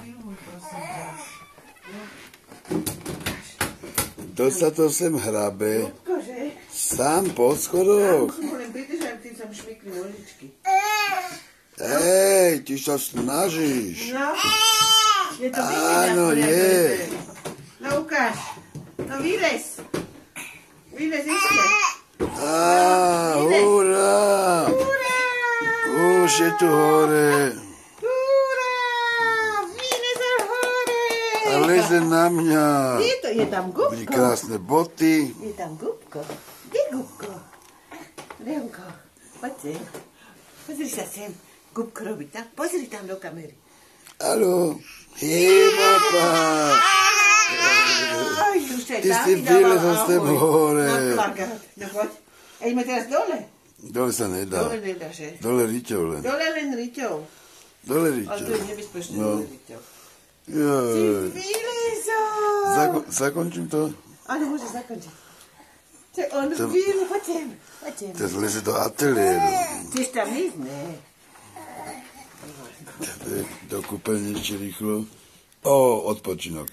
Filmuj, prosím ťa. Kto sa to sem hrabe? Ľubko, že? Sám po schodoch? Musím ho len pridržať, tým som šmykli nožičky. Ej, ty sa snažíš. No, je to Áno, je. No, ukáž. No, vylez. Vylez ešte. Hurá. Hurá! Už je tu hore. Hurá! Vylez hore! A leze na mňa. Je tam Gubko. Byli krásne boty. Je tam Gubko. Kde Gubko? Leonko, poď sem. Pozri sa sem. Gubko robí tam. Pozri tam do kamery. Haló. Hej, papa. Ty si vylezol z teba hore. No poď. A ideme teraz dole. Dole sa nedá. Dole nedá, že? Dole riťou len. Dole len riťou. Dole Ale riťou. to je nebezpečné, dole riťou. Ty Joj. vylezol. Zakončím to? Áno, môže zakončiť. On vylezol, poď sem. Poď sem. Teraz leze do ateliéru. Chceš tam ísť? Ne. Do kúpeľničky rýchlo. Odpočinok.